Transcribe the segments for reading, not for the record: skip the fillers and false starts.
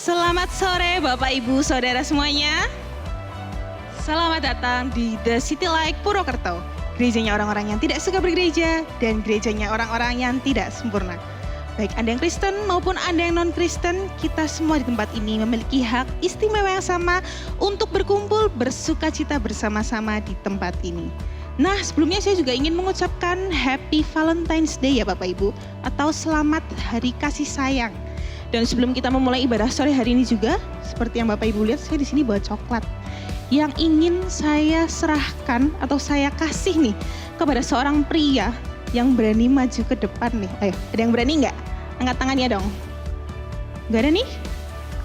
Selamat sore Bapak Ibu Saudara semuanya. Selamat datang di The City Light Purwokerto. Gerejanya orang-orang yang tidak suka bergereja dan gerejanya orang-orang yang tidak sempurna. Baik Anda yang Kristen maupun Anda yang non-Kristen, kita semua di tempat ini memiliki hak istimewa yang sama untuk berkumpul bersukacita bersama-sama di tempat ini. Nah, sebelumnya saya juga ingin mengucapkan Happy Valentine's Day ya Bapak Ibu, atau Selamat Hari Kasih Sayang. Dan sebelum kita memulai ibadah sore hari ini juga, seperti yang Bapak Ibu lihat, saya di sini bawa coklat yang ingin saya serahkan atau saya kasih nih kepada seorang pria yang berani maju ke depan nih. Ayo, ada yang berani nggak? Angkat tangannya dong. Nggak ada nih?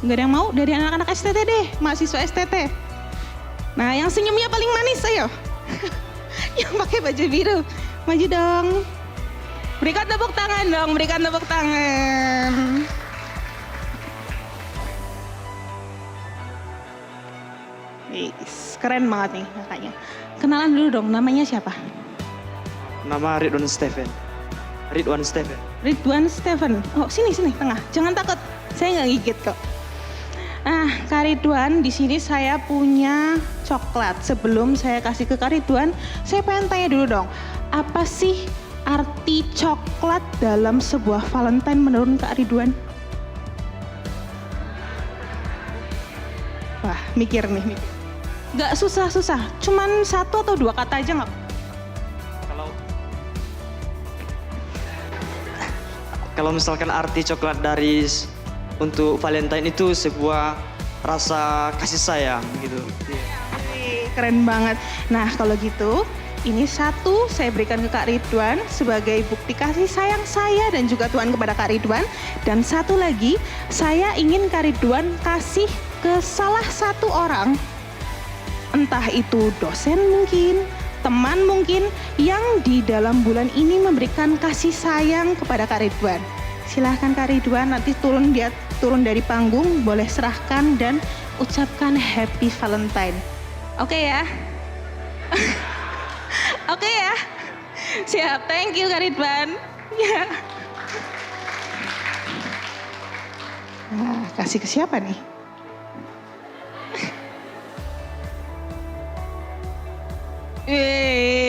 Nggak ada yang mau? Dari anak-anak STT deh, mahasiswa STT. Nah, yang senyumnya paling manis, ayo. Yang pakai baju biru, maju dong. Berikan tepuk tangan dong, berikan tepuk tangan. Keren banget nih kakaknya. Kenalan dulu dong, namanya siapa? Nama Ridwan Steven. Ridwan Steven. Ridwan Steven. Oh sini tengah. Jangan takut, saya nggak gigit kok. Nah, Kak Ridwan, di sini saya punya coklat. Sebelum saya kasih ke Kak Ridwan, saya pengen tanya dulu dong, apa sih arti coklat dalam sebuah Valentine menurut Kak Ridwan? Wah, mikir nih. Gak susah-susah, cuman 1 atau 2 kata aja nggak? Kalau misalkan arti coklat untuk Valentine itu sebuah rasa kasih sayang gitu. Keren banget. Nah kalau gitu, ini 1 saya berikan ke Kak Ridwan sebagai bukti kasih sayang saya dan juga Tuhan kepada Kak Ridwan. Dan 1 lagi, saya ingin Kak Ridwan kasih ke salah satu orang, entah itu dosen mungkin, teman mungkin, yang di dalam bulan ini memberikan kasih sayang kepada Kak Ridwan. Silahkan Kak Ridwan, nanti turun dari panggung, boleh serahkan dan ucapkan Happy Valentine. Oke ya? Oke ya? Siap, thank you Kak Ridwan. Ya. Nah, kasih ke siapa nih?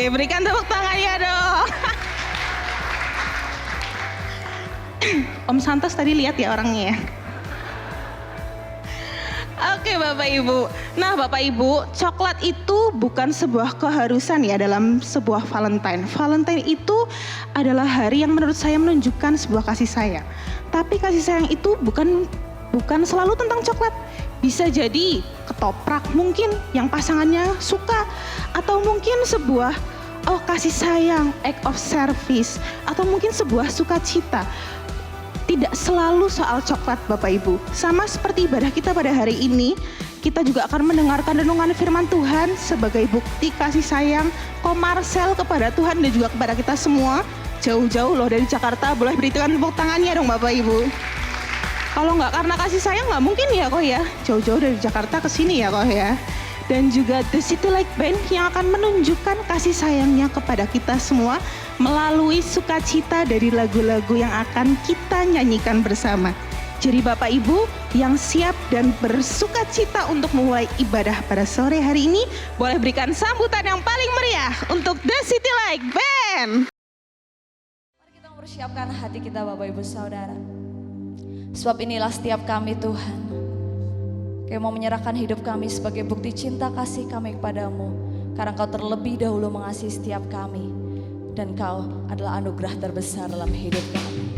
Berikan tepuk tangannya dong. Om Santos tadi lihat ya orangnya ya. Oke Bapak Ibu. Nah Bapak Ibu, coklat itu bukan sebuah keharusan ya dalam sebuah Valentine. Valentine itu adalah hari yang menurut saya menunjukkan sebuah kasih sayang. Tapi kasih sayang itu bukan selalu tentang coklat. Bisa jadi ketoprak mungkin yang pasangannya suka, atau mungkin sebuah kasih sayang, act of service, atau mungkin sebuah sukacita. Tidak selalu soal coklat Bapak Ibu. Sama seperti ibadah kita pada hari ini, kita juga akan mendengarkan renungan firman Tuhan sebagai bukti kasih sayang Komarsel kepada Tuhan dan juga kepada kita semua. Jauh-jauh loh dari Jakarta, boleh berikan tepuk tangannya dong Bapak Ibu. Kalau nggak karena kasih sayang nggak mungkin ya kok ya, jauh-jauh dari Jakarta ke sini ya kok ya. Dan juga The City Light Band yang akan menunjukkan kasih sayangnya kepada kita semua melalui sukacita dari lagu-lagu yang akan kita nyanyikan bersama. Jadi Bapak Ibu yang siap dan bersukacita untuk memulai ibadah pada sore hari ini, boleh berikan sambutan yang paling meriah untuk The City Light Band. Mari kita mempersiapkan hati kita Bapak Ibu Saudara. Sebab inilah setiap kami Tuhan, Kami mau menyerahkan hidup kami sebagai bukti cinta kasih kami kepadamu. Karena Engkau terlebih dahulu mengasihi setiap kami. Dan Engkau adalah anugerah terbesar dalam hidup kami.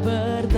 Ber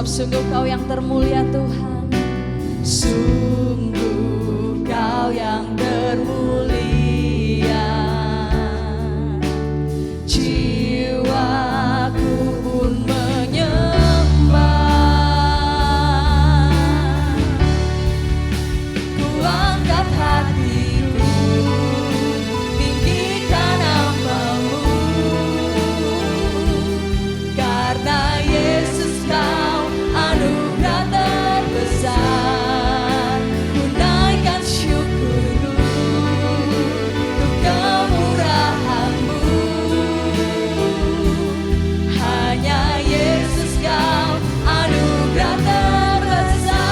sungguh Kau yang termulia Tuhan. Sungguh Kau yang termulia, jiwaku pun menyembah. Ku angkat hatiku, tinggikan nama-Mu, karena Yesus Kau anugerah terbesar. Ku naikkan syukurku untuk kemurahan-Mu. Hanya Yesus Kau anugerah terbesar.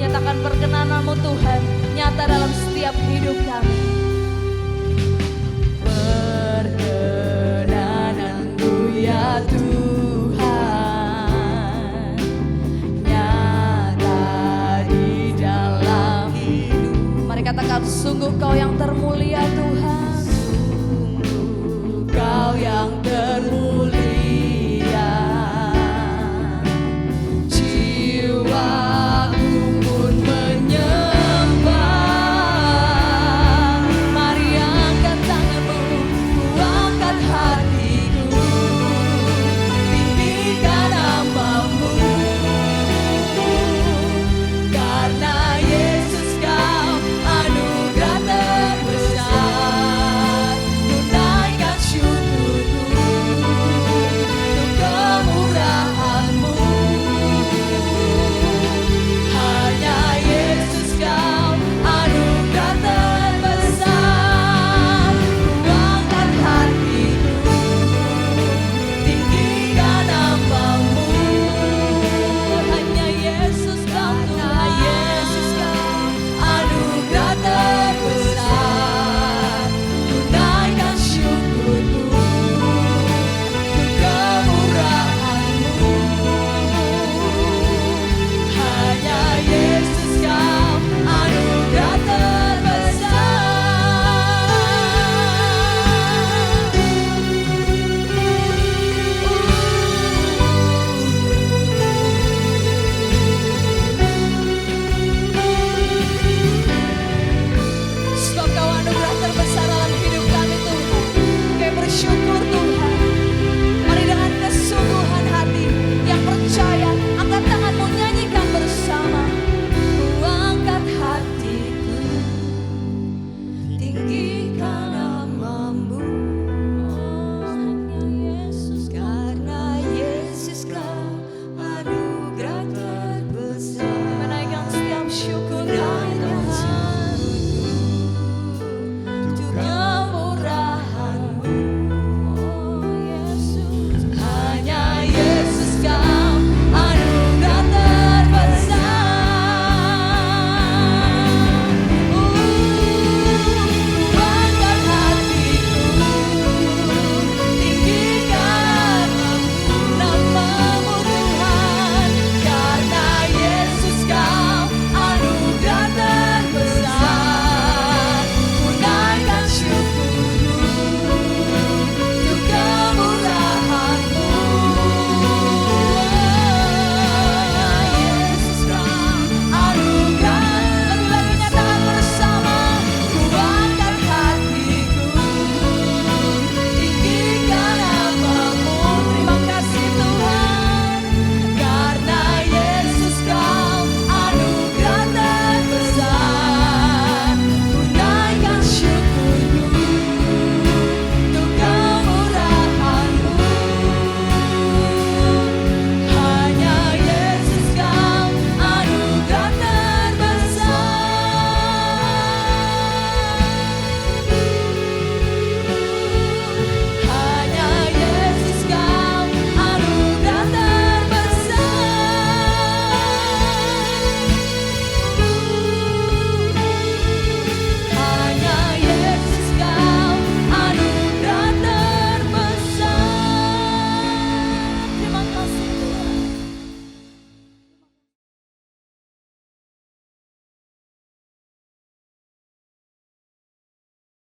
Nyatakan perkenanan-Mu Tuhan nyata dalam setiap hidup kami. Perkenananmu ya Tuhan, nyata di dalam hidup. Mari katakan, sungguh Kau yang termulia Tuhan. Sungguh Kau yang termulia, jiwaku pun menyembah. Mari angkat tangan-Mu, ku angkat hatiku, tinggikan nama-Mu, karena Yesus Kau anugerah terbesar.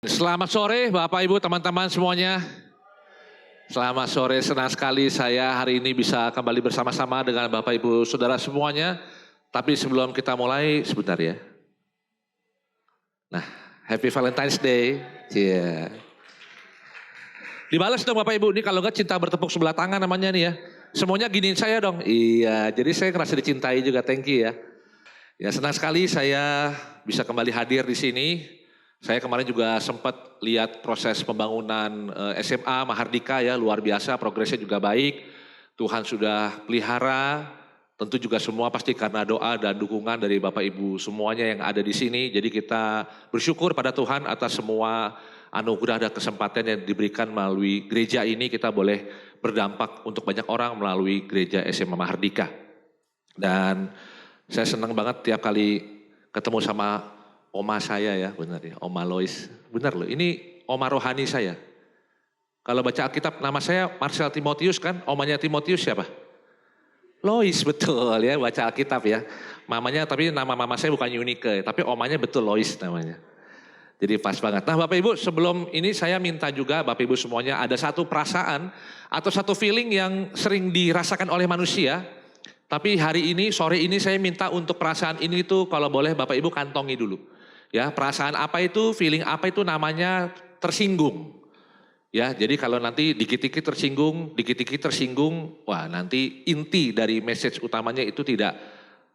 Selamat sore Bapak Ibu teman-teman semuanya. Selamat sore, senang sekali saya hari ini bisa kembali bersama-sama dengan Bapak Ibu Saudara semuanya. Tapi sebelum kita mulai, sebentar ya. Nah, Happy Valentine's Day. Iya. Dibalas dong Bapak Ibu, ini kalau enggak cinta bertepuk sebelah tangan namanya nih ya. Semuanya giniin saya dong. Iya, jadi saya ngerasa dicintai juga, thank you ya. Ya senang sekali saya bisa kembali hadir di sini. Saya kemarin juga sempat lihat proses pembangunan SMA Mahardika ya, luar biasa, progresnya juga baik. Tuhan sudah pelihara, tentu juga semua pasti karena doa dan dukungan dari Bapak Ibu semuanya yang ada di sini. Jadi kita bersyukur pada Tuhan atas semua anugerah dan kesempatan yang diberikan melalui gereja ini. Kita boleh berdampak untuk banyak orang melalui gereja SMA Mahardika. Dan saya senang banget tiap kali ketemu sama oma saya ya, benar ya, Oma Lois. Benar loh, ini oma rohani saya. Kalau baca Alkitab nama saya Marcel Timotius kan, omanya Timotius siapa? Lois, betul ya, baca Alkitab ya. Mamanya, tapi nama mama saya bukan Yunike, tapi omanya betul Lois namanya. Jadi pas banget. Nah Bapak Ibu, sebelum ini saya minta juga Bapak Ibu semuanya ada satu perasaan atau satu feeling yang sering dirasakan oleh manusia. Tapi hari ini, sore ini saya minta untuk perasaan ini tuh kalau boleh Bapak Ibu kantongi dulu. Ya, perasaan apa itu, feeling apa itu namanya tersinggung. Ya, jadi kalau nanti dikit-dikit tersinggung, wah nanti inti dari message utamanya itu tidak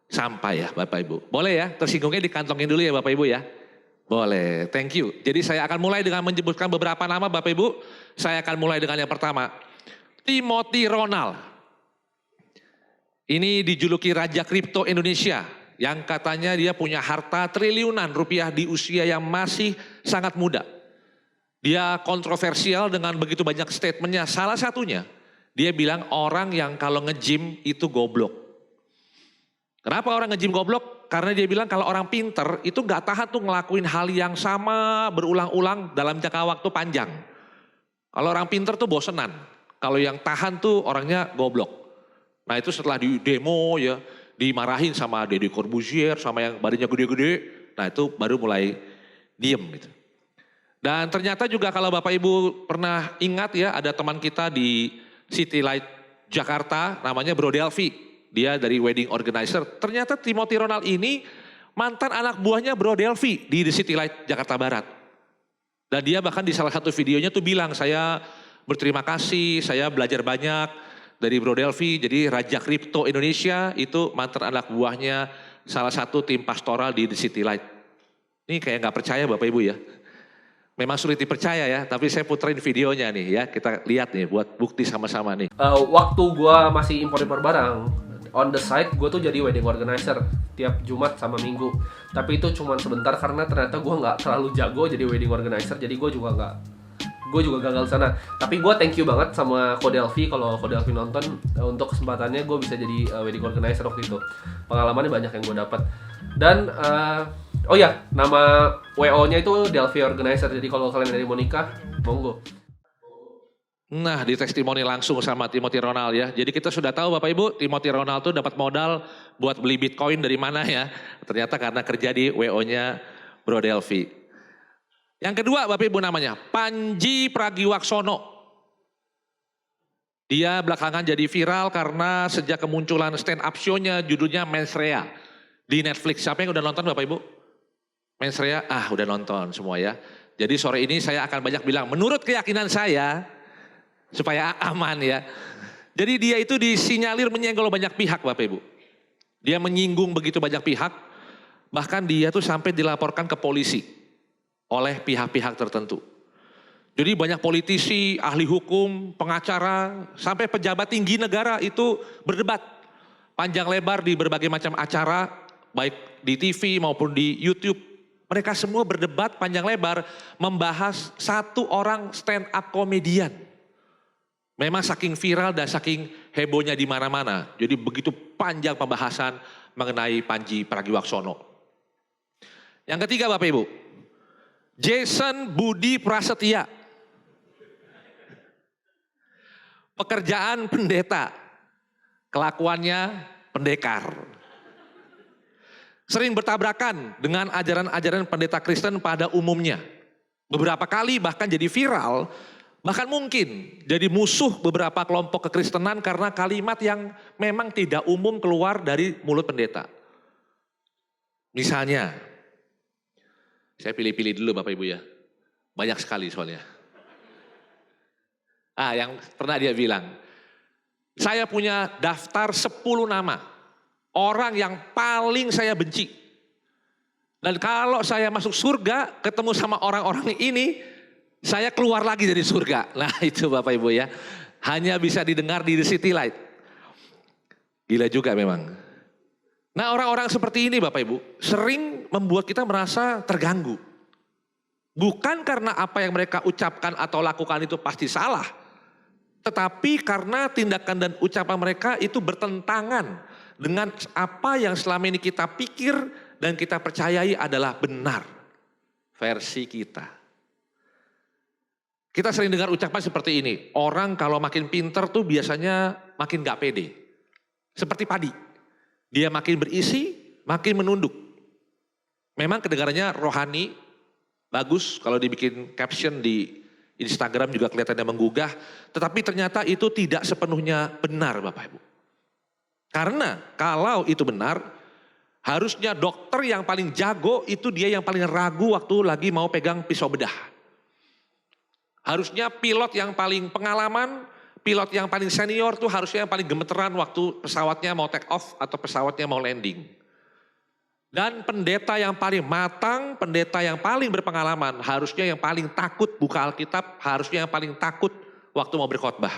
sampai ya Bapak Ibu. Boleh ya, tersinggungnya dikantongin dulu ya Bapak Ibu ya. Boleh, thank you. Jadi saya akan mulai dengan menyebutkan beberapa nama Bapak Ibu. Saya akan mulai dengan yang pertama, Timothy Ronald. Ini dijuluki Raja Kripto Indonesia. Yang katanya dia punya harta triliunan rupiah di usia yang masih sangat muda. Dia kontroversial dengan begitu banyak statementnya. Salah satunya, dia bilang orang yang kalau nge-gym itu goblok. Kenapa orang nge-gym goblok? Karena dia bilang kalau orang pinter itu gak tahan tuh ngelakuin hal yang sama berulang-ulang dalam jangka waktu panjang. Kalau orang pinter tuh bosenan. Kalau yang tahan tuh orangnya goblok. Nah itu setelah di demo ya, dimarahin sama Deddy Corbuzier, sama yang badannya gede-gede. Nah itu baru mulai diem gitu. Dan ternyata juga kalau Bapak Ibu pernah ingat ya, ada teman kita di City Light Jakarta, namanya Bro Delvi. Dia dari wedding organizer. Ternyata Timothy Ronald ini mantan anak buahnya Bro Delvi di The City Light Jakarta Barat. Dan dia bahkan di salah satu videonya tuh bilang, saya berterima kasih, saya belajar banyak dari Bro Delvi. Jadi Raja Kripto Indonesia itu mantan anak buahnya salah satu tim pastoral di The City Light. Ini kayak gak percaya Bapak Ibu ya. Memang sulit dipercaya ya, tapi saya puterin videonya nih ya. Kita lihat nih buat bukti sama-sama nih. Waktu gue masih impor-impor barang, on the side gue tuh jadi wedding organizer tiap Jumat sama Minggu. Tapi itu cuma sebentar karena ternyata gue nggak terlalu jago jadi wedding organizer, jadi gue juga gagal sana. Tapi gue thank you banget sama Kodelvi, kalau Kodelvi nonton, untuk kesempatannya gue bisa jadi wedding organizer waktu itu. Pengalamannya banyak yang gue dapat. Dan oh ya, nama WO-nya itu Delvi Organizer. Jadi kalau kalian dari Monica, monggo. Nah di testimoni langsung sama Timothy Ronald ya. Jadi kita sudah tahu Bapak Ibu, Timothy Ronald tuh dapat modal buat beli Bitcoin dari mana ya. Ternyata karena kerja di WO-nya Bro Delvi. Yang kedua Bapak Ibu namanya Panji Pragiwaksono. Dia belakangan jadi viral karena sejak kemunculan stand up show-nya judulnya Mens Rea di Netflix. Siapa yang udah nonton Bapak Ibu? Mens Rea? Udah nonton semua ya. Jadi sore ini saya akan banyak bilang menurut keyakinan saya supaya aman ya. Jadi dia itu disinyalir menyenggol banyak pihak Bapak Ibu. Dia menyinggung begitu banyak pihak. Bahkan dia tuh sampai dilaporkan ke polisi oleh pihak-pihak tertentu. Jadi banyak politisi, ahli hukum, pengacara, sampai pejabat tinggi negara itu berdebat panjang lebar di berbagai macam acara, baik di TV maupun di YouTube. Mereka semua berdebat panjang lebar membahas satu orang stand up komedian. Memang saking viral dan saking hebohnya di mana-mana. Jadi begitu panjang pembahasan mengenai Panji Pragiwaksono. Yang ketiga Bapak Ibu, Jason Budi Prasetya. Pekerjaan pendeta, kelakuannya pendekar. Sering bertabrakan dengan ajaran-ajaran pendeta Kristen pada umumnya. Beberapa kali bahkan jadi viral, bahkan mungkin jadi musuh beberapa kelompok kekristenan karena kalimat yang memang tidak umum keluar dari mulut pendeta. Misalnya, saya pilih-pilih dulu Bapak Ibu ya, banyak sekali soalnya. Yang pernah dia bilang, saya punya daftar 10 nama orang yang paling saya benci. Dan kalau saya masuk surga, ketemu sama orang-orang ini, saya keluar lagi dari surga. Nah itu Bapak Ibu ya, hanya bisa didengar di The City Light. Gila juga memang. Nah orang-orang seperti ini Bapak Ibu, sering membuat kita merasa terganggu. Bukan karena apa yang mereka ucapkan atau lakukan itu pasti salah. Tetapi karena tindakan dan ucapan mereka itu bertentangan dengan apa yang selama ini kita pikir dan kita percayai adalah benar versi kita. Kita sering dengar ucapan seperti ini, orang kalau makin pinter tuh biasanya makin gak pede. Seperti padi, dia makin berisi, makin menunduk. Memang kedengarannya rohani, bagus kalau dibikin caption di Instagram juga kelihatannya menggugah. Tetapi ternyata itu tidak sepenuhnya benar Bapak Ibu. Karena kalau itu benar, harusnya dokter yang paling jago itu dia yang paling ragu waktu lagi mau pegang pisau bedah. Harusnya pilot yang paling pengalaman, pilot yang paling senior tuh harusnya yang paling gemeteran waktu pesawatnya mau take off atau pesawatnya mau landing. Dan pendeta yang paling matang, pendeta yang paling berpengalaman, harusnya yang paling takut buka Alkitab, harusnya yang paling takut waktu mau berkhotbah.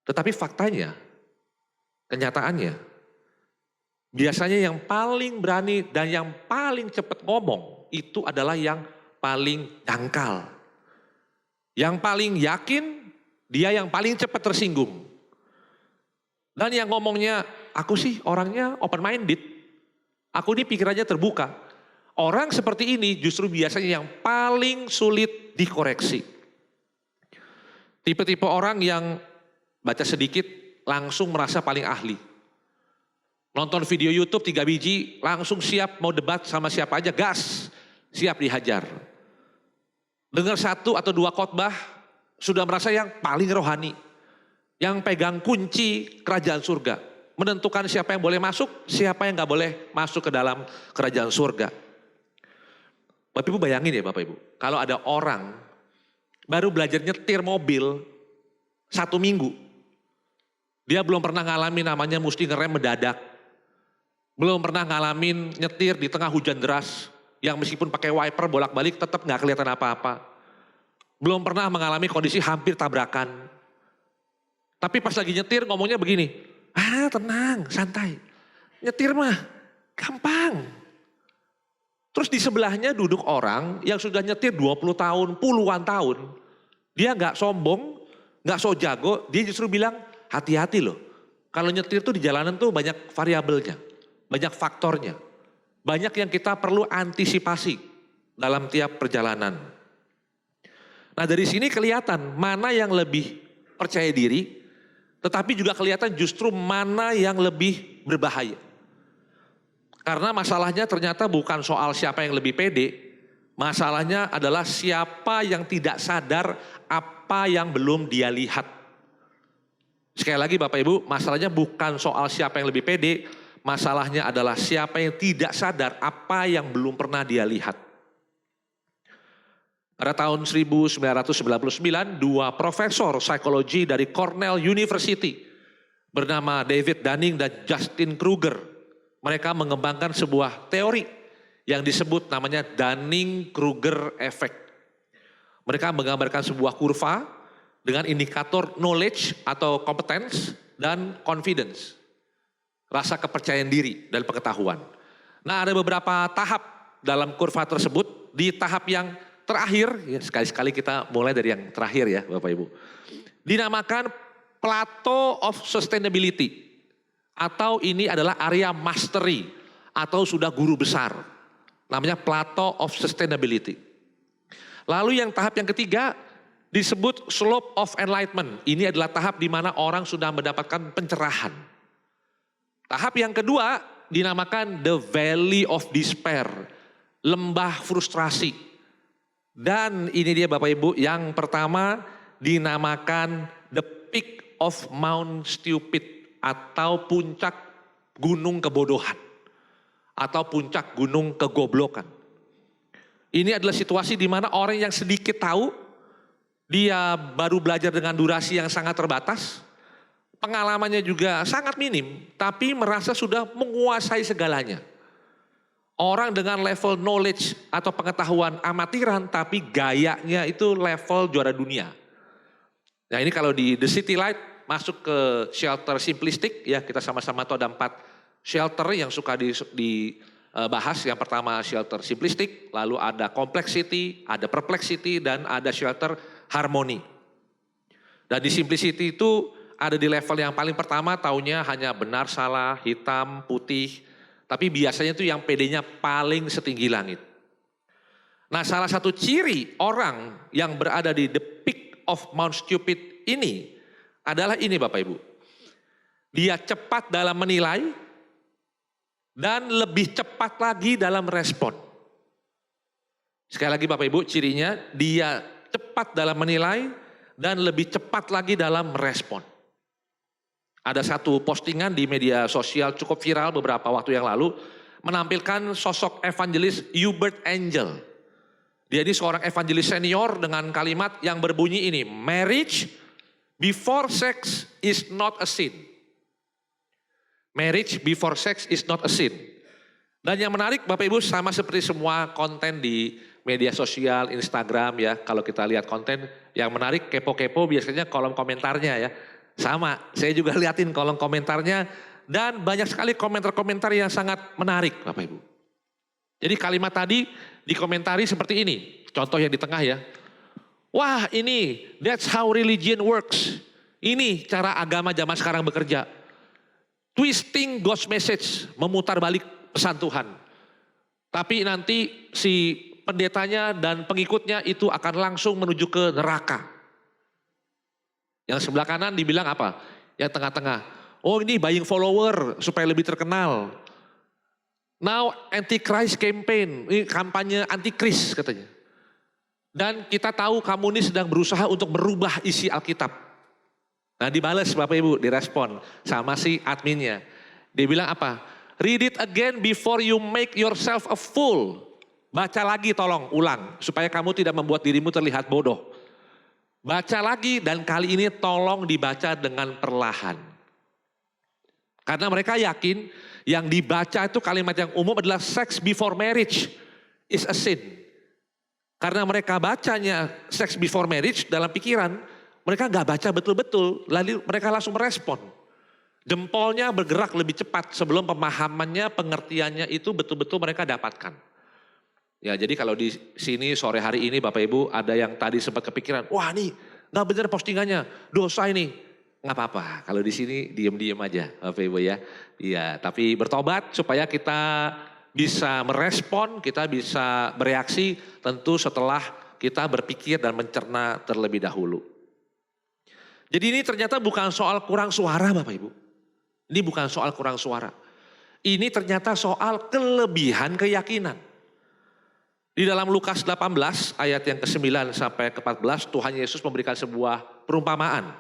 Tetapi faktanya, kenyataannya, biasanya yang paling berani dan yang paling cepat ngomong itu adalah yang paling dangkal. Yang paling yakin, dia yang paling cepat tersinggung. Dan yang ngomongnya, aku sih orangnya open minded. Aku ini pikirannya terbuka. Orang seperti ini justru biasanya yang paling sulit dikoreksi. Tipe-tipe orang yang baca sedikit langsung merasa paling ahli. Nonton video YouTube 3 biji, langsung siap mau debat sama siapa aja, gas, siap dihajar. Dengar 1 atau 2 khotbah, sudah merasa yang paling rohani. Yang pegang kunci kerajaan surga. Menentukan siapa yang boleh masuk, siapa yang gak boleh masuk ke dalam kerajaan surga. Bapak Ibu bayangin ya Bapak Ibu, kalau ada orang baru belajar nyetir mobil 1 minggu. Dia belum pernah ngalamin namanya mesti ngerem mendadak. Belum pernah ngalamin nyetir di tengah hujan deras, yang meskipun pakai wiper bolak-balik tetap gak kelihatan apa-apa. Belum pernah mengalami kondisi hampir tabrakan. Tapi pas lagi nyetir ngomongnya begini, tenang, santai. Nyetir mah gampang. Terus di sebelahnya duduk orang yang sudah nyetir 20 tahun, puluhan tahun. Dia gak sombong, gak so jago, dia justru bilang hati-hati loh. Kalau nyetir tuh di jalanan tuh banyak variabelnya, banyak faktornya. Banyak yang kita perlu antisipasi dalam tiap perjalanan. Nah dari sini kelihatan mana yang lebih percaya diri, tetapi juga kelihatan justru mana yang lebih berbahaya. Karena masalahnya ternyata bukan soal siapa yang lebih pede, masalahnya adalah siapa yang tidak sadar apa yang belum dia lihat. Sekali lagi Bapak Ibu, masalahnya bukan soal siapa yang lebih pede, masalahnya adalah siapa yang tidak sadar apa yang belum pernah dia lihat. Pada tahun 1999, 2 profesor psikologi dari Cornell University bernama David Dunning dan Justin Kruger, mereka mengembangkan sebuah teori yang disebut namanya Dunning-Kruger Effect. Mereka menggambarkan sebuah kurva dengan indikator knowledge atau competence dan confidence. Rasa kepercayaan diri dan pengetahuan. Nah ada beberapa tahap dalam kurva tersebut. Di tahap yang terakhir, ya sekali-sekali kita mulai dari yang terakhir ya Bapak Ibu. Dinamakan plateau of sustainability. Atau ini adalah area mastery atau sudah guru besar. Namanya plateau of sustainability. Lalu yang tahap yang ketiga disebut slope of enlightenment. Ini adalah tahap di mana orang sudah mendapatkan pencerahan. Tahap yang kedua dinamakan the valley of despair, lembah frustrasi. Dan ini dia Bapak Ibu, yang pertama dinamakan the peak of Mount Stupid atau puncak gunung kebodohan atau puncak gunung kegoblokan. Ini adalah situasi di mana orang yang sedikit tahu, dia baru belajar dengan durasi yang sangat terbatas, pengalamannya juga sangat minim, tapi merasa sudah menguasai segalanya. Orang dengan level knowledge atau pengetahuan amatiran, tapi gayanya itu level juara dunia. Nah ini kalau di The City Light masuk ke shelter simplistik, ya kita sama-sama tahu ada 4 shelter yang suka dibahas. Yang pertama shelter simplistik, lalu ada complexity, ada perplexity, dan ada shelter harmony. Dan di simplicity itu ada di level yang paling pertama, taunya hanya benar, salah, hitam, putih. Tapi biasanya itu yang PD-nya paling setinggi langit. Nah salah satu ciri orang yang berada di the peak of Mount Stupid ini adalah ini Bapak Ibu. Dia cepat dalam menilai dan lebih cepat lagi dalam respon. Sekali lagi Bapak Ibu, cirinya dia cepat dalam menilai dan lebih cepat lagi dalam merespon. Ada satu postingan di media sosial cukup viral beberapa waktu yang lalu, menampilkan sosok evangelis Hubert Angel. Dia ini seorang evangelis senior dengan kalimat yang berbunyi ini, marriage before sex is not a sin. Marriage before sex is not a sin. Dan yang menarik Bapak Ibu, sama seperti semua konten di media sosial, Instagram ya, kalau kita lihat konten yang menarik, kepo-kepo biasanya kolom komentarnya ya. Sama, saya juga liatin kolom komentarnya dan banyak sekali komentar-komentar yang sangat menarik Bapak Ibu. Jadi kalimat tadi dikomentari seperti ini, contoh yang di tengah ya. Wah ini, that's how religion works. Ini cara agama zaman sekarang bekerja. Twisting God's message, memutar balik pesan Tuhan. Tapi nanti si pendetanya dan pengikutnya itu akan langsung menuju ke neraka. Yang sebelah kanan dibilang apa? Yang tengah-tengah. Oh ini buying follower supaya lebih terkenal. Now antichrist campaign, ini kampanye antikris katanya. Dan kita tahu kamu ini sedang berusaha untuk merubah isi Alkitab. Nah dibales Bapak Ibu, direspon sama si adminnya. Dia bilang apa? Read it again before you make yourself a fool. Baca lagi tolong, ulang. Supaya kamu tidak membuat dirimu terlihat bodoh. Baca lagi dan kali ini tolong dibaca dengan perlahan. Karena mereka yakin yang dibaca itu kalimat yang umum adalah sex before marriage is a sin. Karena mereka bacanya sex before marriage dalam pikiran, mereka nggak baca betul-betul, lalu mereka langsung merespon. Jempolnya bergerak lebih cepat sebelum pemahamannya, pengertiannya itu betul-betul mereka dapatkan. Ya jadi kalau di sini sore hari ini Bapak Ibu ada yang tadi sempat kepikiran, wah nih nggak benar postingannya, dosa ini. Nggak apa-apa, kalau di sini diem-diem aja Bapak Ibu ya. Iya, tapi bertobat supaya kita bisa merespon, kita bisa bereaksi tentu setelah kita berpikir dan mencerna terlebih dahulu. Jadi ini ternyata bukan soal kurang suara Bapak Ibu. Ini bukan soal kurang suara. Ini ternyata soal kelebihan keyakinan. Di dalam Lukas 18 ayat yang ke-9 sampai ke-14 Tuhan Yesus memberikan sebuah perumpamaan.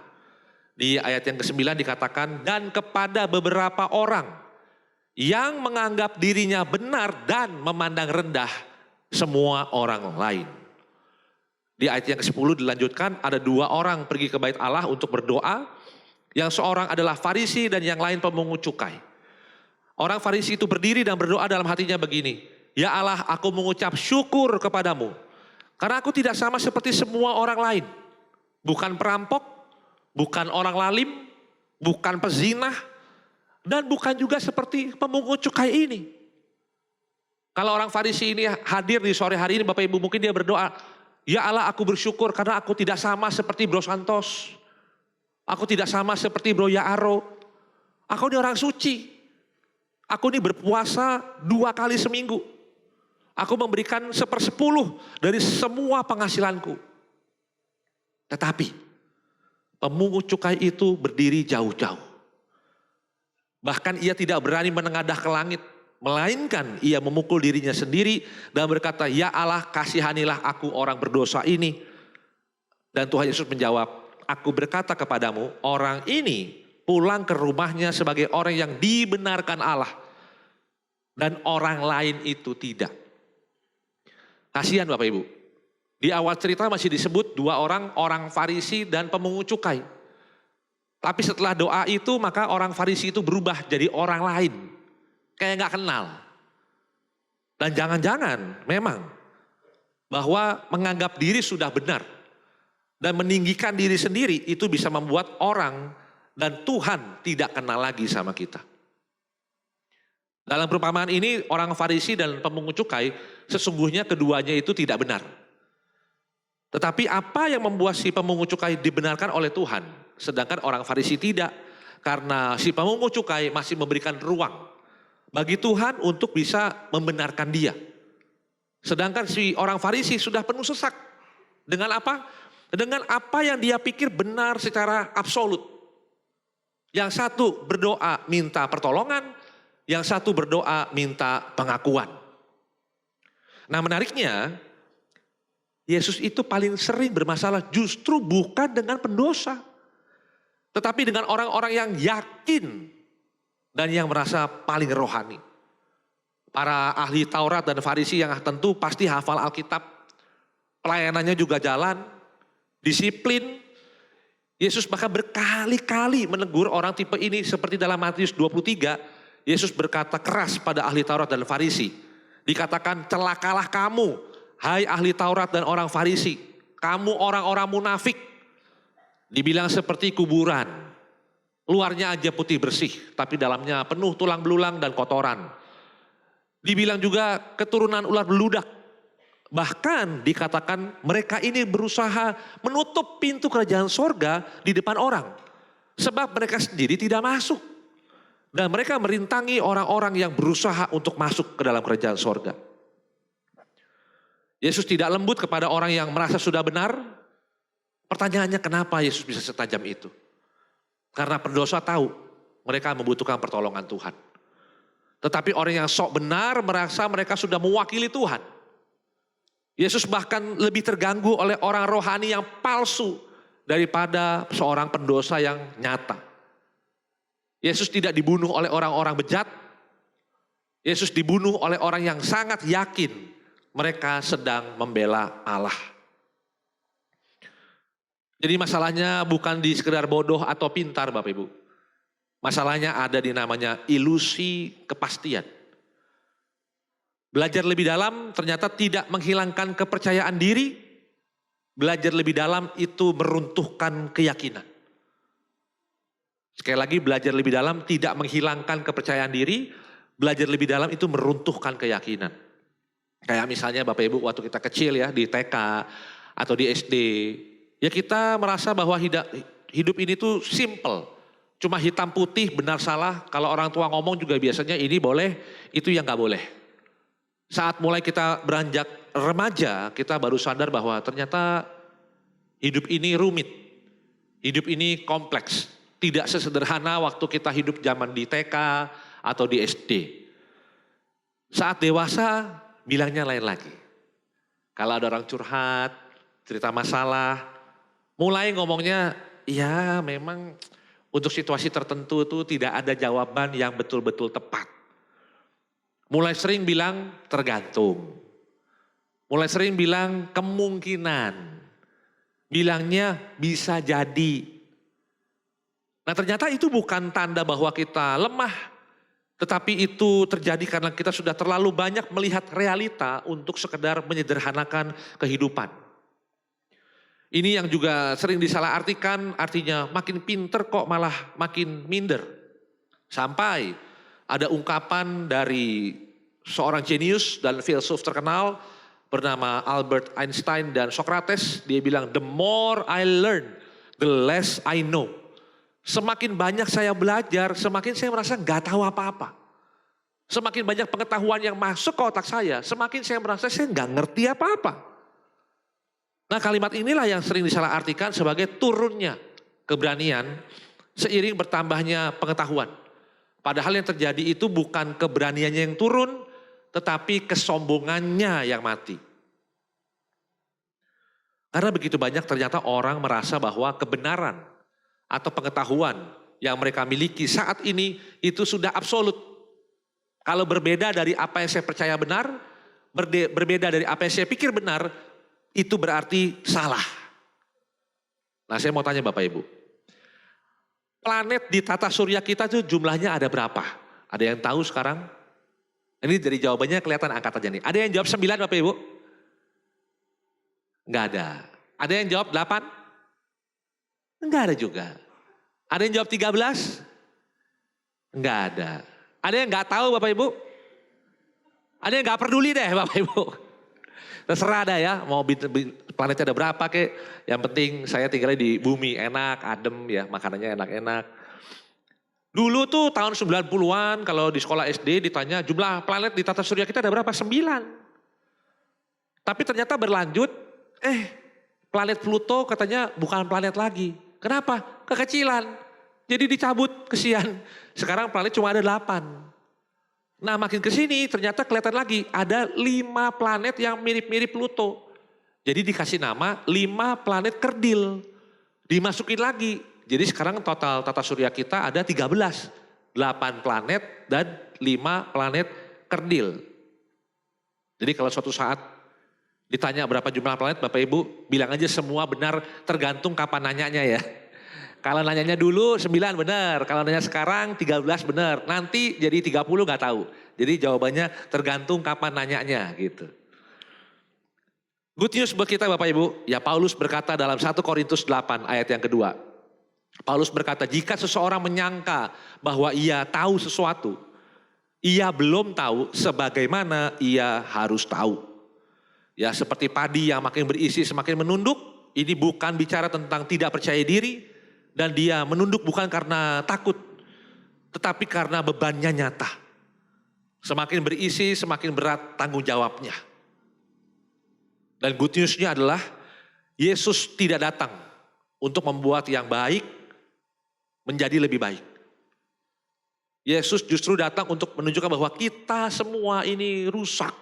Di ayat yang ke-9 dikatakan, dan kepada beberapa orang yang menganggap dirinya benar dan memandang rendah semua orang lain. Di ayat yang ke-10 dilanjutkan, ada 2 orang pergi ke bait Allah untuk berdoa. Yang seorang adalah Farisi dan yang lain pemungut cukai. Orang Farisi itu berdiri dan berdoa dalam hatinya begini, ya Allah, aku mengucap syukur kepadamu. Karena aku tidak sama seperti semua orang lain. Bukan perampok, bukan orang lalim, bukan pezinah, dan bukan juga seperti pemungut cukai ini. Kalau orang Farisi ini hadir di sore hari ini, Bapak Ibu mungkin dia berdoa, ya Allah aku bersyukur karena aku tidak sama seperti Bro Santos. Aku tidak sama seperti Bro Yaaro. Aku ini orang suci. Aku ini berpuasa 2 kali seminggu. Aku memberikan 1/10 dari semua penghasilanku. Tetapi pemungut cukai itu berdiri jauh-jauh. Bahkan ia tidak berani menengadah ke langit, melainkan ia memukul dirinya sendiri dan berkata, "Ya Allah, kasihanilah aku orang berdosa ini." Dan Tuhan Yesus menjawab, "Aku berkata kepadamu, orang ini pulang ke rumahnya sebagai orang yang dibenarkan Allah, dan orang lain itu tidak." Kasihan Bapak Ibu. Di awal cerita masih disebut dua orang, orang Farisi dan pemungut cukai. Tapi setelah doa itu maka orang Farisi itu berubah jadi orang lain. Kayak gak kenal. Dan jangan-jangan memang bahwa menganggap diri sudah benar dan meninggikan diri sendiri itu bisa membuat orang dan Tuhan tidak kenal lagi sama kita. Dalam perumpamaan ini orang Farisi dan pemungut cukai sesungguhnya keduanya itu tidak benar. Tetapi apa yang membuat si pemungut cukai dibenarkan oleh Tuhan, sedangkan orang Farisi tidak? Karena si pemungut cukai masih memberikan ruang bagi Tuhan untuk bisa membenarkan dia. Sedangkan si orang Farisi sudah penuh sesak. Dengan apa? Dengan apa yang dia pikir benar secara absolut. Yang satu berdoa minta pertolongan, yang satu berdoa minta pengakuan. Nah menariknya, Yesus itu paling sering bermasalah justru bukan dengan pendosa. Tetapi dengan orang-orang yang yakin dan yang merasa paling rohani. Para ahli Taurat dan Farisi yang tentu pasti hafal Alkitab. Pelayanannya juga jalan, disiplin. Yesus bahkan berkali-kali menegur orang tipe ini seperti dalam Matius 23. Yesus berkata keras pada ahli Taurat dan Farisi. Dikatakan, "Celakalah kamu, hai ahli Taurat dan orang Farisi, kamu orang-orang munafik." Dibilang seperti kuburan, luarnya aja putih bersih, tapi dalamnya penuh tulang belulang dan kotoran. Dibilang juga keturunan ular beludak. Bahkan dikatakan mereka ini berusaha menutup pintu kerajaan sorga di depan orang. Sebab mereka sendiri tidak masuk. Dan mereka merintangi orang-orang yang berusaha untuk masuk ke dalam kerajaan sorga. Yesus tidak lembut kepada orang yang merasa sudah benar. Pertanyaannya kenapa Yesus bisa setajam itu? Karena pendosa tahu mereka membutuhkan pertolongan Tuhan. Tetapi orang yang sok benar merasa mereka sudah mewakili Tuhan. Yesus bahkan lebih terganggu oleh orang rohani yang palsu daripada seorang pendosa yang nyata. Yesus tidak dibunuh oleh orang-orang bejat. Yesus dibunuh oleh orang yang sangat yakin mereka sedang membela Allah. Jadi masalahnya bukan di sekedar bodoh atau pintar Bapak Ibu. Masalahnya ada di namanya ilusi kepastian. Belajar lebih dalam ternyata tidak menghilangkan kepercayaan diri. Belajar lebih dalam itu meruntuhkan keyakinan. Sekali lagi belajar lebih dalam tidak menghilangkan kepercayaan diri. Belajar lebih dalam itu meruntuhkan keyakinan. Kayak misalnya Bapak Ibu waktu kita kecil ya di TK atau di SD. Ya kita merasa bahwa hidup ini tuh simple. Cuma hitam putih benar salah. Kalau orang tua ngomong juga biasanya ini boleh, itu yang gak boleh. Saat mulai kita beranjak remaja, kita baru sadar bahwa ternyata hidup ini rumit. Hidup ini kompleks. Tidak sesederhana waktu kita hidup zaman di TK atau di SD. Saat dewasa bilangnya lain lagi. Kalau ada orang curhat, cerita masalah, mulai ngomongnya ya memang untuk situasi tertentu itu tidak ada jawaban yang betul-betul tepat. Mulai sering bilang tergantung. Mulai sering bilang kemungkinan. Bilangnya bisa jadi. Nah ternyata itu bukan tanda bahwa kita lemah. Tetapi itu terjadi karena kita sudah terlalu banyak melihat realita untuk sekedar menyederhanakan kehidupan. Ini yang juga sering disalahartikan, artinya makin pinter kok malah makin minder. Sampai ada ungkapan dari seorang jenius dan filsuf terkenal bernama Albert Einstein dan Socrates. Dia bilang, "The more I learn, the less I know." Semakin banyak saya belajar, semakin saya merasa gak tahu apa-apa. Semakin banyak pengetahuan yang masuk ke otak saya, semakin saya merasa saya gak ngerti apa-apa. Nah kalimat inilah yang sering disalahartikan sebagai turunnya keberanian seiring bertambahnya pengetahuan. Padahal yang terjadi itu bukan keberaniannya yang turun, tetapi kesombongannya yang mati. Karena begitu banyak ternyata orang merasa bahwa kebenaran atau pengetahuan yang mereka miliki saat ini itu sudah absolut. Kalau berbeda dari apa yang saya percaya benar, berbeda dari apa yang saya pikir benar, itu berarti salah. Nah, saya mau tanya Bapak Ibu. Planet di tata surya kita tuh jumlahnya ada berapa? Ada yang tahu sekarang? Ini dari jawabannya kelihatan angkat aja nih. Ada yang jawab 9 Bapak Ibu? Enggak ada. Ada yang jawab 8? Enggak ada juga. Ada yang jawab 13? Enggak ada. Ada yang enggak tahu Bapak Ibu? Ada yang enggak peduli deh Bapak Ibu? Terserah ada ya, mau planetnya ada berapa kek. Yang penting saya tinggalnya di bumi, enak, adem ya, makanannya enak-enak. Dulu tuh tahun 90-an kalau di sekolah SD ditanya jumlah planet di tata surya kita ada berapa? 9. Tapi ternyata berlanjut, planet Pluto katanya bukan planet lagi. Kenapa? Kekecilan. Jadi dicabut, kesian. Sekarang planet cuma ada 8. Nah makin ke sini ternyata kelihatan lagi ada 5 planet yang mirip-mirip Pluto. Jadi dikasih nama 5 planet kerdil. Dimasukin lagi. Jadi sekarang total tata surya kita ada 13. 8 planet dan 5 planet kerdil. Jadi kalau suatu saat ditanya berapa jumlah planet Bapak Ibu, bilang aja semua benar tergantung kapan nanyanya ya. Kalau nanyanya dulu 9 benar, kalau nanya sekarang 13 benar. Nanti jadi 30 gak tahu. Jadi jawabannya tergantung kapan nanyanya gitu. Good news buat kita Bapak Ibu, ya Paulus berkata dalam 1 Korintus 8 ayat yang kedua. Paulus berkata, jika seseorang menyangka bahwa ia tahu sesuatu, ia belum tahu sebagaimana ia harus tahu. Ya seperti padi yang makin berisi semakin menunduk, ini bukan bicara tentang tidak percaya diri, dan dia menunduk bukan karena takut, tetapi karena bebannya nyata. Semakin berisi semakin berat tanggung jawabnya. Dan good newsnya adalah Yesus tidak datang untuk membuat yang baik menjadi lebih baik. Yesus justru datang untuk menunjukkan bahwa kita semua ini rusak.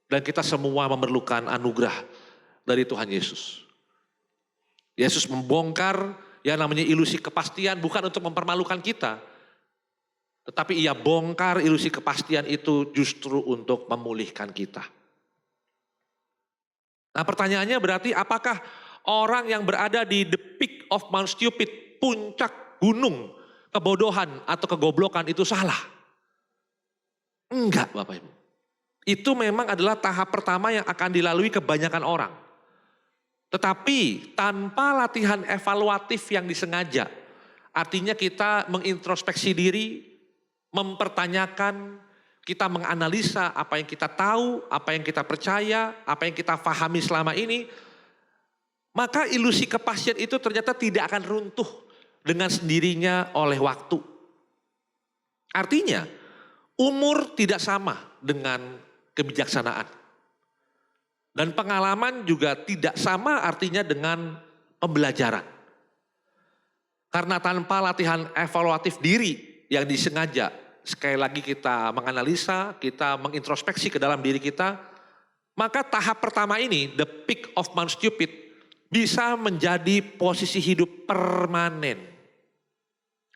Dan kita semua memerlukan anugerah dari Tuhan Yesus. Yesus membongkar yang namanya ilusi kepastian bukan untuk mempermalukan kita. Tetapi ia bongkar ilusi kepastian itu justru untuk memulihkan kita. Nah pertanyaannya berarti apakah orang yang berada di the peak of Mount Stupid, puncak gunung kebodohan atau kegoblokan itu salah? Enggak Bapak Ibu. Itu memang adalah tahap pertama yang akan dilalui kebanyakan orang. Tetapi tanpa latihan evaluatif yang disengaja, artinya kita mengintrospeksi diri, mempertanyakan, kita menganalisa apa yang kita tahu, apa yang kita percaya, apa yang kita pahami selama ini, maka ilusi kepastian itu ternyata tidak akan runtuh dengan sendirinya oleh waktu. Artinya, umur tidak sama dengan kebijaksanaan. Dan pengalaman juga tidak sama artinya dengan pembelajaran. Karena tanpa latihan evaluatif diri yang disengaja, sekali lagi kita menganalisa, kita mengintrospeksi ke dalam diri kita, maka tahap pertama ini, the peak of Mount Stupid, bisa menjadi posisi hidup permanen.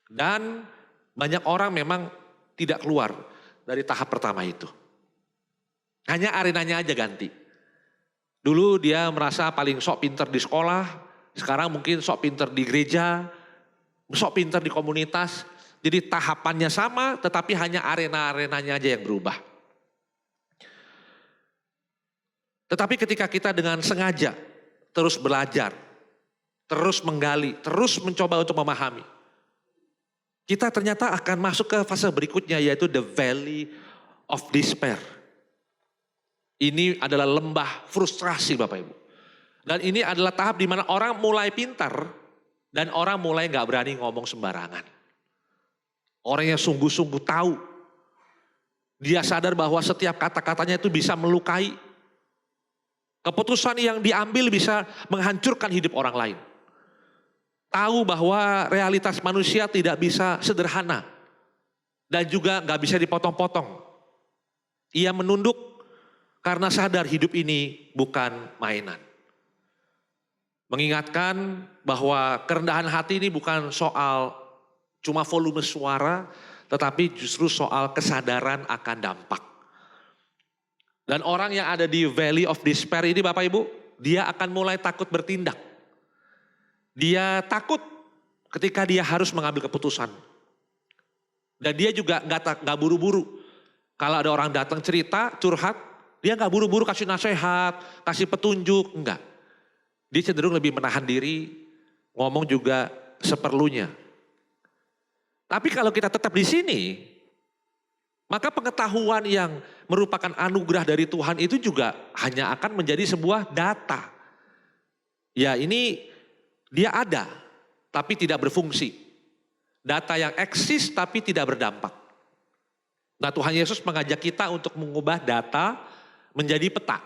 Dan banyak orang memang tidak keluar dari tahap pertama itu. Hanya arenanya aja ganti. Dulu dia merasa paling sok pinter di sekolah, sekarang mungkin sok pinter di gereja, sok pinter di komunitas. Jadi tahapannya sama tetapi hanya arena-arenanya aja yang berubah. Tetapi ketika kita dengan sengaja terus belajar, terus menggali, terus mencoba untuk memahami, kita ternyata akan masuk ke fase berikutnya yaitu the valley of despair. Ini adalah lembah frustrasi Bapak Ibu. Dan ini adalah tahap di mana orang mulai pintar dan orang mulai gak berani ngomong sembarangan. Orang yang sungguh-sungguh tahu. Dia sadar bahwa setiap kata-katanya itu bisa melukai. Keputusan yang diambil bisa menghancurkan hidup orang lain. Tahu bahwa realitas manusia tidak bisa sederhana. dan juga nggak bisa dipotong-potong. Ia menunduk karena sadar hidup ini bukan mainan. Mengingatkan bahwa kerendahan hati ini bukan soal cuma volume suara, tetapi justru soal kesadaran akan dampak. Dan orang yang ada di Valley of Despair ini Bapak Ibu, dia akan mulai takut bertindak. Dia takut ketika dia harus mengambil keputusan. Dan dia juga nggak buru-buru. Kalau ada orang datang cerita, curhat, dia nggak buru-buru kasih nasihat, kasih petunjuk, enggak. Dia cenderung lebih menahan diri, ngomong juga seperlunya. Tapi kalau kita tetap di sini, maka pengetahuan yang merupakan anugerah dari Tuhan itu juga hanya akan menjadi sebuah data. Ya ini dia ada, tapi tidak berfungsi. Data yang eksis tapi tidak berdampak. Nah Tuhan Yesus mengajak kita untuk mengubah data menjadi peta.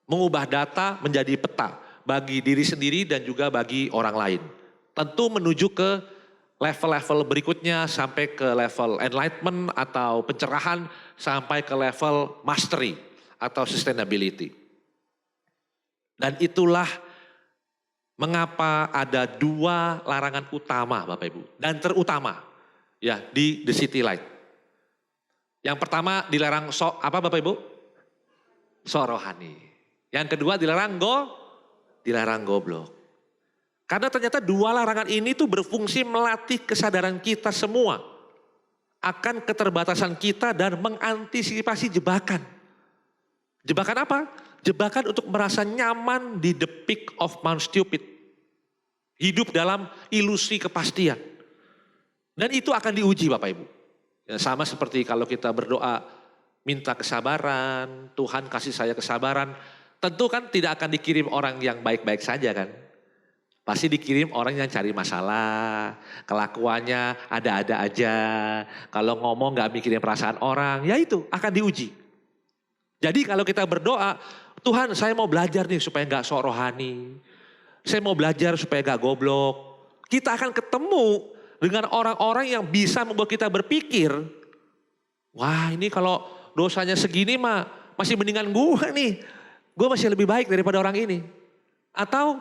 Mengubah data menjadi peta bagi diri sendiri dan juga bagi orang lain. Tentu menuju ke level-level berikutnya sampai ke level enlightenment atau pencerahan sampai ke level mastery atau sustainability. Dan itulah mengapa ada dua larangan utama Bapak Ibu dan terutama ya di The City Light. Yang pertama dilarang apa Bapak Ibu? Sok rohani. Yang kedua dilarang goblok. Karena ternyata dua larangan ini tuh berfungsi melatih kesadaran kita semua akan keterbatasan kita dan mengantisipasi jebakan. Jebakan apa? Jebakan untuk merasa nyaman di the peak of Mount Stupid. Hidup dalam ilusi kepastian. Dan itu akan diuji Bapak Ibu. Ya, sama seperti kalau kita berdoa minta kesabaran, Tuhan kasih saya kesabaran. Tentu kan tidak akan dikirim orang yang baik-baik saja kan. Pasti dikirim orang yang cari masalah, kelakuannya ada-ada aja. Kalau ngomong gak mikirin perasaan orang, ya itu akan diuji. Jadi kalau kita berdoa, Tuhan saya mau belajar nih supaya gak sok rohani. Saya mau belajar supaya gak goblok. Kita akan ketemu dengan orang-orang yang bisa membuat kita berpikir, wah ini kalau dosanya segini mah masih mendingan gue nih. Gue masih lebih baik daripada orang ini. Atau,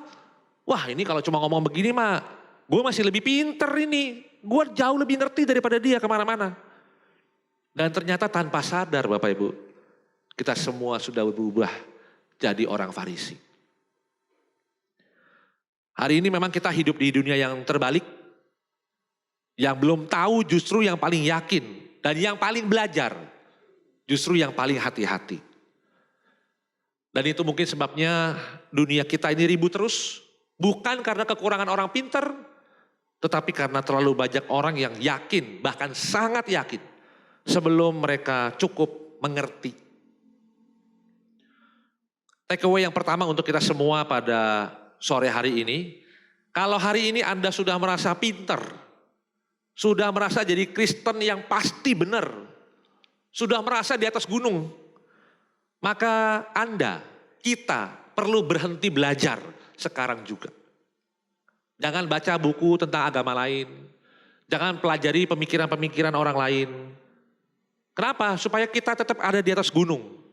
wah ini kalau cuma ngomong begini mah, gue masih lebih pinter ini. Gue jauh lebih ngerti daripada dia kemana-mana. Dan ternyata tanpa sadar Bapak Ibu, kita semua sudah berubah jadi orang Farisi. Hari ini memang kita hidup di dunia yang terbalik. Yang belum tahu justru yang paling yakin. Dan yang paling belajar justru yang paling hati-hati. Dan itu mungkin sebabnya dunia kita ini ribut terus. Bukan karena kekurangan orang pintar, tetapi karena terlalu banyak orang yang yakin, bahkan sangat yakin, sebelum mereka cukup mengerti. Takeaway yang pertama untuk kita semua pada sore hari ini, kalau hari ini Anda sudah merasa pintar, sudah merasa jadi Kristen yang pasti benar, sudah merasa di atas gunung, maka Anda, kita perlu berhenti belajar sekarang juga. Jangan baca buku tentang agama lain. Jangan pelajari pemikiran-pemikiran orang lain. Kenapa? Supaya kita tetap ada di atas gunung.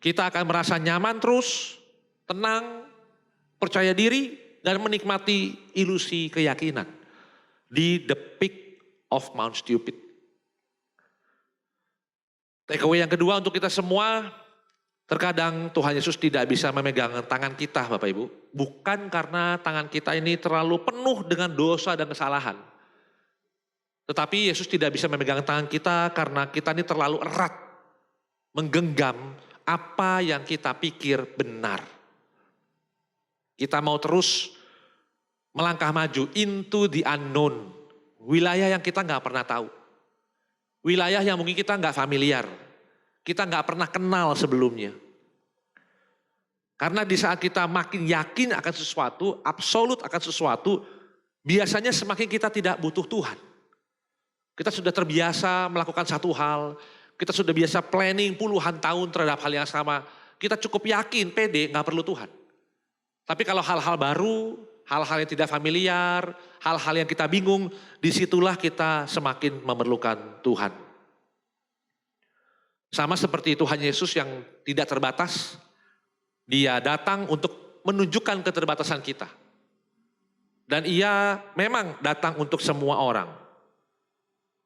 Kita akan merasa nyaman terus, tenang, percaya diri, dan menikmati ilusi keyakinan. Di the peak of Mount Stupid. Takeaway yang kedua untuk kita semua, terkadang Tuhan Yesus tidak bisa memegang tangan kita Bapak Ibu. Bukan karena tangan kita ini terlalu penuh dengan dosa dan kesalahan. Tetapi Yesus tidak bisa memegang tangan kita karena kita ini terlalu erat. Menggenggam apa yang kita pikir benar. Kita mau terus melangkah maju into the unknown. Wilayah yang kita gak pernah tahu. Wilayah yang mungkin kita gak familiar. Kita gak pernah kenal sebelumnya. Karena di saat kita makin yakin akan sesuatu, absolut akan sesuatu, biasanya semakin kita tidak butuh Tuhan. Kita sudah terbiasa melakukan satu hal, kita sudah biasa planning puluhan tahun terhadap hal yang sama. Kita cukup yakin, pede, gak perlu Tuhan. Tapi kalau hal-hal baru, hal-hal yang tidak familiar, hal-hal yang kita bingung, disitulah kita semakin memerlukan Tuhan. Sama seperti Tuhan Yesus yang tidak terbatas, dia datang untuk menunjukkan keterbatasan kita. Dan ia memang datang untuk semua orang.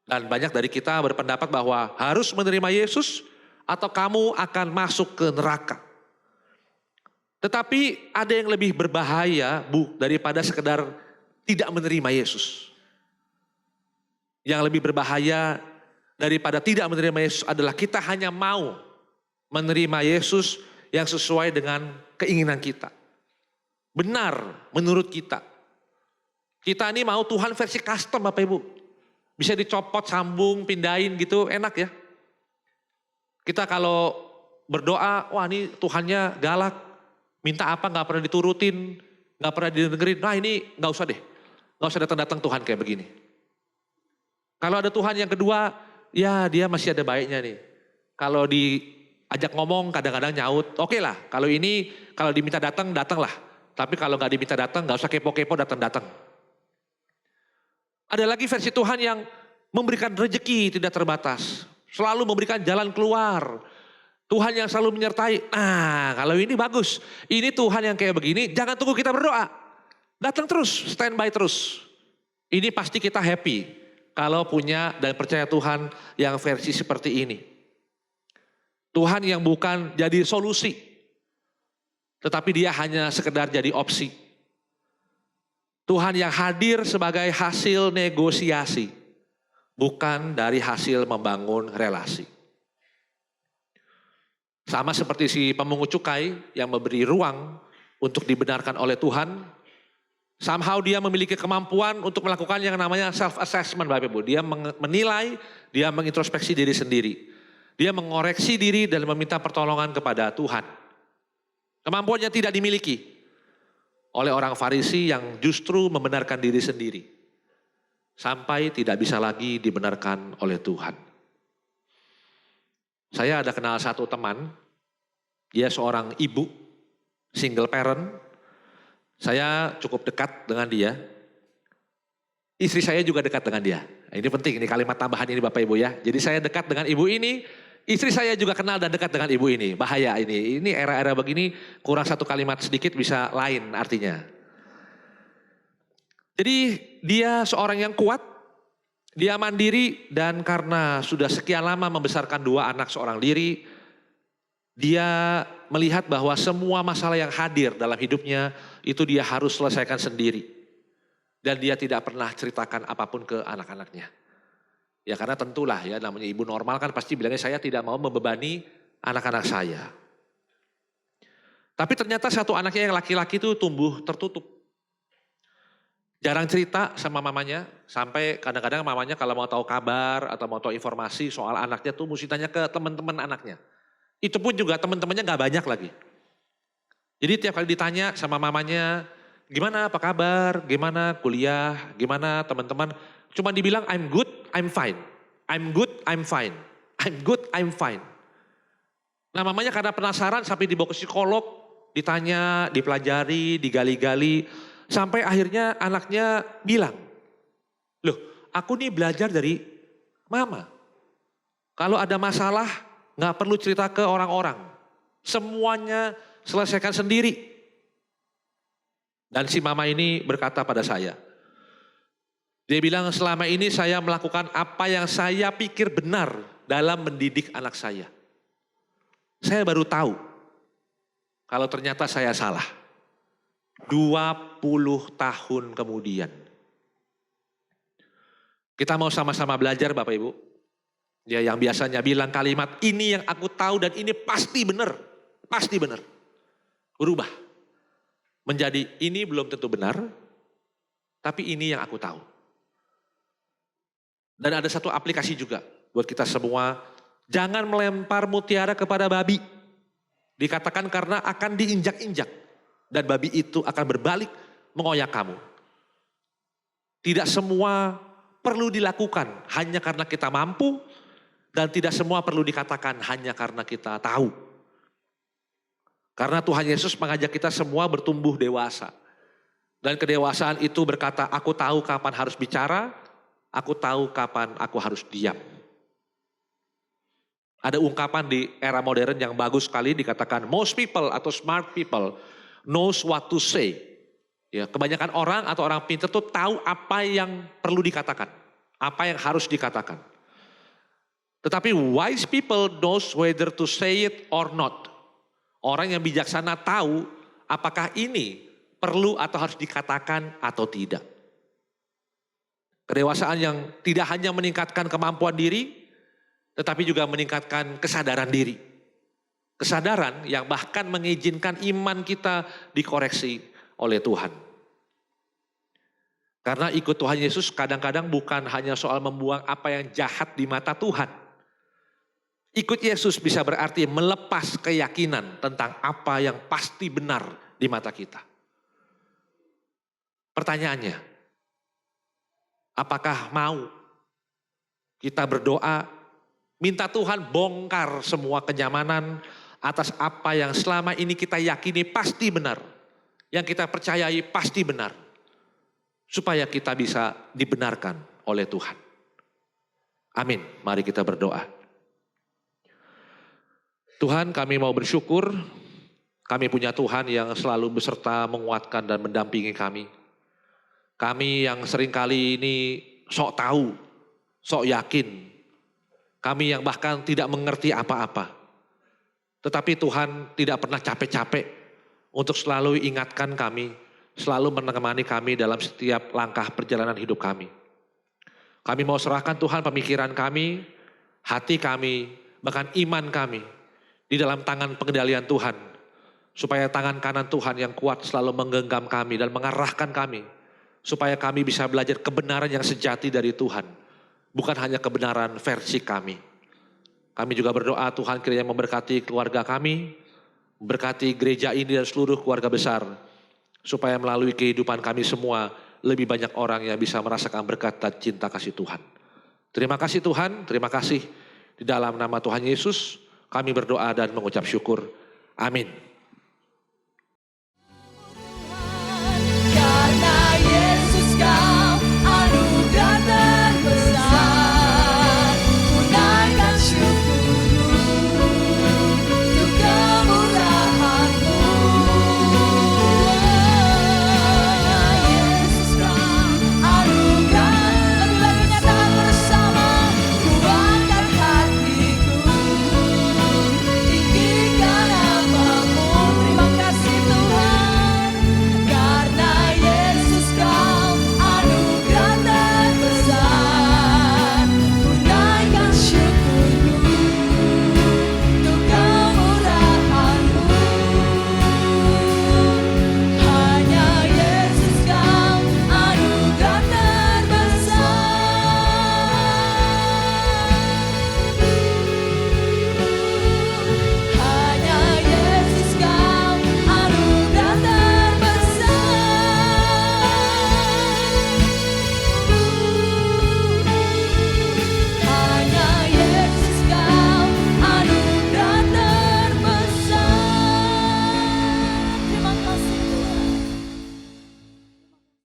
Dan banyak dari kita berpendapat bahwa harus menerima Yesus atau kamu akan masuk ke neraka. Tetapi ada yang lebih berbahaya daripada sekedar tidak menerima Yesus. Yang lebih berbahaya daripada tidak menerima Yesus adalah kita hanya mau menerima Yesus yang sesuai dengan keinginan kita. Benar menurut kita. Kita ini mau Tuhan versi custom Bapak Ibu. Bisa dicopot, sambung, pindahin gitu, enak ya. Kita kalau berdoa, wah ini Tuhannya galak. Minta apa gak pernah diturutin, gak pernah didengerin. Nah ini gak usah deh. Gak usah datang-datang Tuhan kayak begini. Kalau ada Tuhan yang kedua, ya dia masih ada baiknya nih. Kalau diajak ngomong kadang-kadang nyaut, oke lah. Kalau ini, kalau diminta datang, datanglah. Tapi kalau gak diminta datang, gak usah kepo-kepo, datang-datang. Ada lagi versi Tuhan yang memberikan rezeki tidak terbatas. Selalu memberikan jalan keluar. Tuhan yang selalu menyertai. Nah kalau ini bagus. Ini Tuhan yang kayak begini, jangan tunggu kita berdoa. Datang terus, standby terus. Ini pasti kita happy. Kalau punya dan percaya Tuhan yang versi seperti ini. Tuhan yang bukan jadi solusi. Tetapi dia hanya sekedar jadi opsi. Tuhan yang hadir sebagai hasil negosiasi, bukan dari hasil membangun relasi. Sama seperti si pemungut cukai yang memberi ruang untuk dibenarkan oleh Tuhan, somehow dia memiliki kemampuan untuk melakukan yang namanya self-assessment Bapak Ibu. Dia menilai, dia mengintrospeksi diri sendiri. Dia mengoreksi diri dan meminta pertolongan kepada Tuhan. Kemampuannya tidak dimiliki oleh orang Farisi yang justru membenarkan diri sendiri. Sampai tidak bisa lagi dibenarkan oleh Tuhan. Saya ada kenal satu teman, dia seorang ibu, single parent. Saya cukup dekat dengan dia. Istri saya juga dekat dengan dia. Nah, ini penting, ini kalimat tambahan ini Bapak Ibu ya. Jadi saya dekat dengan ibu ini, istri saya juga kenal dan dekat dengan ibu ini. Bahaya ini. Ini era-era begini kurang satu kalimat sedikit bisa lain artinya. Jadi dia seorang yang kuat, dia mandiri dan karena sudah sekian lama membesarkan dua anak seorang diri, dia melihat bahwa semua masalah yang hadir dalam hidupnya itu dia harus selesaikan sendiri. Dan dia tidak pernah ceritakan apapun ke anak-anaknya. Ya karena tentulah ya namanya ibu normal kan pasti bilangnya saya tidak mau membebani anak-anak saya. Tapi ternyata satu anaknya yang laki-laki itu tumbuh tertutup. Jarang cerita sama mamanya, sampai kadang-kadang mamanya kalau mau tahu kabar atau mau tahu informasi soal anaknya tuh mesti tanya ke teman-teman anaknya. Itu pun juga teman-temannya gak banyak lagi. Jadi tiap kali ditanya sama mamanya, gimana apa kabar, gimana kuliah, gimana teman-teman, cuma dibilang I'm good, I'm fine. I'm good, I'm fine. I'm good, I'm fine. Nah mamanya karena penasaran sampai dibawa ke psikolog, ditanya, dipelajari, digali-gali. Sampai akhirnya anaknya bilang, loh aku nih belajar dari mama. Kalau ada masalah gak perlu cerita ke orang-orang. Semuanya selesaikan sendiri. Dan si mama ini berkata pada saya, dia bilang selama ini saya melakukan apa yang saya pikir benar dalam mendidik anak saya. Saya baru tahu kalau ternyata saya salah. 20 tahun kemudian. Kita mau sama-sama belajar Bapak Ibu. Ya yang biasanya bilang kalimat ini yang aku tahu dan ini pasti benar. Pasti benar. Berubah. Menjadi ini belum tentu benar. Tapi ini yang aku tahu. Dan ada satu aplikasi juga buat kita semua. Jangan melempar mutiara kepada babi. Dikatakan karena akan diinjak-injak. Dan babi itu akan berbalik mengoyak kamu. Tidak semua perlu dilakukan hanya karena kita mampu. Dan tidak semua perlu dikatakan hanya karena kita tahu. Karena Tuhan Yesus mengajak kita semua bertumbuh dewasa. Dan kedewasaan itu berkata, aku tahu kapan harus bicara, aku tahu kapan aku harus diam. Ada ungkapan di era modern yang bagus sekali dikatakan, most people atau smart people knows what to say. Ya, kebanyakan orang atau orang pintar tuh tahu apa yang perlu dikatakan, apa yang harus dikatakan. Tetapi wise people knows whether to say it or not. Orang yang bijaksana tahu apakah ini perlu atau harus dikatakan atau tidak. Kedewasaan yang tidak hanya meningkatkan kemampuan diri, tetapi juga meningkatkan kesadaran diri. Kesadaran yang bahkan mengizinkan iman kita dikoreksi oleh Tuhan. Karena ikut Tuhan Yesus kadang-kadang bukan hanya soal membuang apa yang jahat di mata Tuhan. Ikut Yesus bisa berarti melepas keyakinan tentang apa yang pasti benar di mata kita. Pertanyaannya, apakah mau kita berdoa, minta Tuhan bongkar semua kenyamanan atas apa yang selama ini kita yakini pasti benar, yang kita percayai pasti benar, supaya kita bisa dibenarkan oleh Tuhan. Amin. Mari kita berdoa. Tuhan, kami mau bersyukur, kami punya Tuhan yang selalu beserta, menguatkan dan mendampingi kami. Kami yang seringkali ini sok tahu, sok yakin. Kami yang bahkan tidak mengerti apa-apa. Tetapi Tuhan tidak pernah capek-capek untuk selalu ingatkan kami, selalu menemani kami dalam setiap langkah perjalanan hidup kami. Kami mau serahkan Tuhan pemikiran kami, hati kami, bahkan iman kami di dalam tangan pengendalian Tuhan. Supaya tangan kanan Tuhan yang kuat selalu menggenggam kami dan mengarahkan kami. Supaya kami bisa belajar kebenaran yang sejati dari Tuhan. Bukan hanya kebenaran versi kami. Kami juga berdoa Tuhan kiranya memberkati keluarga kami. Berkati gereja ini dan seluruh keluarga besar. Supaya melalui kehidupan kami semua lebih banyak orang yang bisa merasakan berkat dan cinta kasih Tuhan. Terima kasih Tuhan, terima kasih. Di dalam nama Tuhan Yesus kami berdoa dan mengucap syukur. Amin.